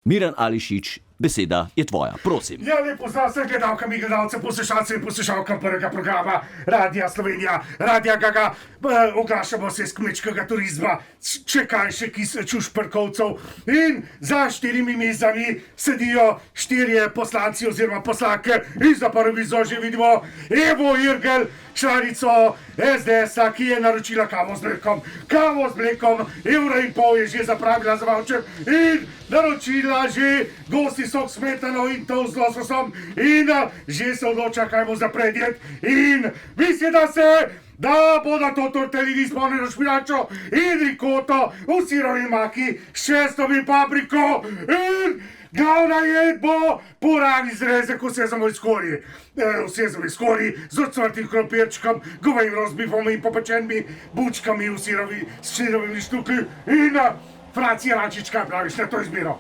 Miran Ališić, beseda je tvoja, prosim. Ja, lepo pozdrav vsem gledalkam in gledalcem, poslušalcem in poslušalkam prvega programa Radia Slovenija, Radia Gaga. Oglašamo se iz kmečkega turizma, čekajšek iz Čušperkovcev in za 4 mizami sedijo 4 poslanci oziroma poslanke in za prvo mizo že vidimo Evo Irgl, članico SDS-a, ki je naročila kavo z mlekom. Kavo z mlekom, €1,5 je že zapravila za vavčer in naročila že gosti sok smetano in to z lososom in že se odloča, kaj bo za predjed in misli, da bo na to tortellini s polnjeno špinačo in rikoto v sirovi maki s česnom in papriko in glavna jed bo puran izrezek v sezamovi skori, z ocvrtim krompirčkom, govejim rozbifom in popečenimi bučkami v sirovimi štuki in Franci Rančič, kaj praviš na to izbiro?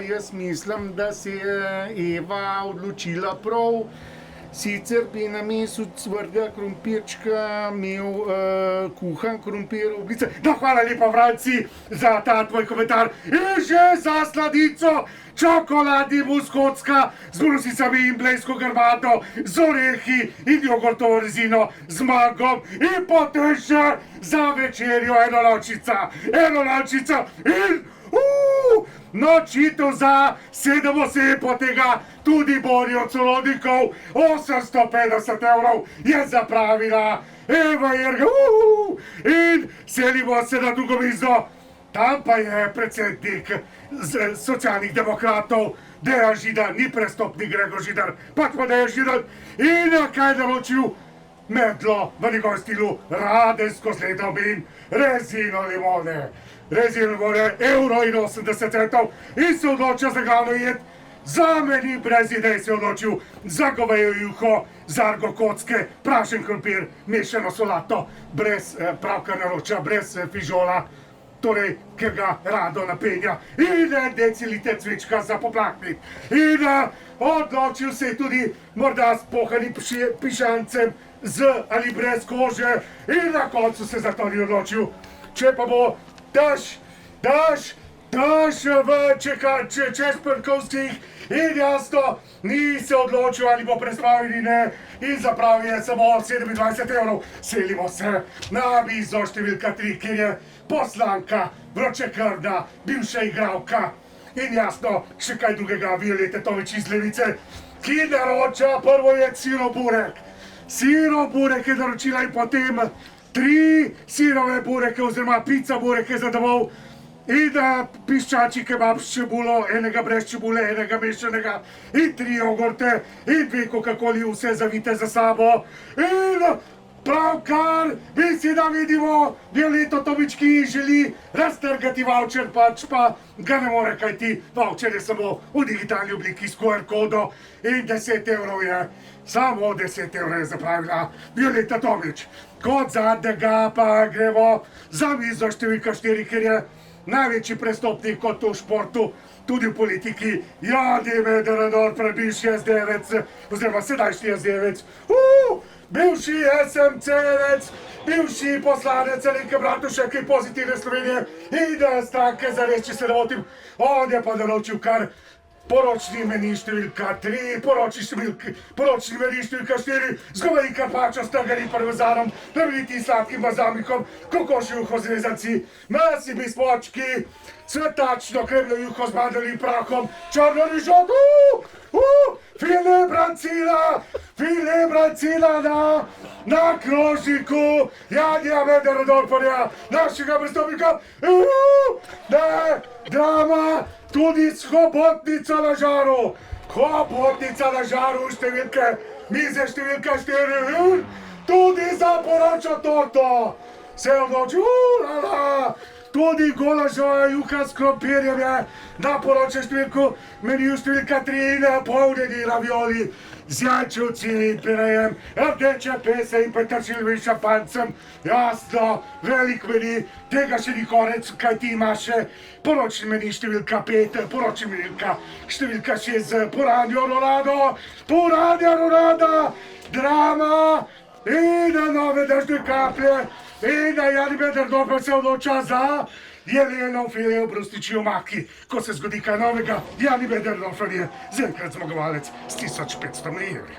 Jaz mislim, da se je Eva odločila prav. Sicer bi na mestu cvrtega krompirčka imel kuhan krompir v oblici. No, hvala lepa, Franci, za ta tvoj komentar. In že za sladico čokoladi muskotska z brusicami in blejsko grbato, z orehi in jogurtovo rezino, z magom in potem še za večerjo enolončica in nočitev za 7 oseb, od tega tudi Borijo Colodnikov, 850 € je zapravila Eva Irgl, in selimo se na drugo mizo. Tam pa je predsednik socialnih demokratov Dejan Židan, ni prestopnik Gregor Židan, pač pa Dejan Židan in kaj naročil? Medlo v njegovem stilu, radensko z ledom in rezino limone, €1,80 in se odločil za glavno jed. Za meni brez idej se odločil za govejo juho, zargo kocke, prašen krompir, mešano solato, brez pravkar naroča, brez fižola, torej, ker ga rado napenja, in deciliter cvička za poplaknit. In odločil se je tudi morda s pohanim pišancem z ali brez kože in na koncu se za to ni odločil. Če pa bo daš v Češperkovskih in jasno ni se odločil, ali bo prespal ali ne, in zapravil je samo 27 €. Selimo se na mizo številka 3, kjer je poslanka, vročekrvna, bivša igralka in jasno še kaj drugega, Violeta Tomić iz Levice, ki naroča prvo jed siroburek. Siroburek je naročila in potem 3 sirove bureke oziroma pizza bureke za domov in piščači kebab s čebulo, enega brez čebule, enega mešanega in 3 jogurte in 2 Coca-Coli, vse zavite za sabo. In pravkar mislim, da vidimo Violeto Tomić, ki želi raztrgati vavčer, pač pa ga ne more, kajti vavčer je samo v digitalni obliki s QR kodo in 10 € je, samo 10 € je zapravila Violeta Tomić. Kot zadnjega pa gremo za mizo številka 4, ker je največji prestopnik kot v športu, tudi v politiki, Jani Möderndorfer, bivši SD-jevec, oziroma sedajšnji SD-jevec, bivši SMC-jevec, bivši poslanec Alenke Bratušek in Pozitivne Slovenije in stranke Zares, če se ne motim. On je pa naročil kar poročni meni številka 3, poročni meni številka 4, z goveji karpačo s trganim parmezanom, plemeniti sladkim balzamikom, kokošjo juho z rezanci, mesimi spočki, cvetačno kremno juho z mandeljnim prahom, črno rižoto, file brancina na krožniku Janija Möderndorferja, našega prestopnika, drama, tudi s hobotnico na žaru, mize številka 4, tudi za poročno torto se je odločil, tudi golažova juha s krompirjem je na poročno številko, meniju številka 3 in polnjeni ravioli z jajčevci in pirejem, rdeče pese in peteršiljevim šampanjcem, jasno, velik meni, tega še ni konec, kaj ti imaš še poročni meni številka 5, poročni menilka številka 6, Puranjo Rolada, drama in nove dežne kaplje in Jani Möderndorfer se odloča za Jeleno filejo brustiči omaki. Ko se zgodi kaj novega, Jani Bedernhofer je zaenkrat zmagovalec s 1500 evri.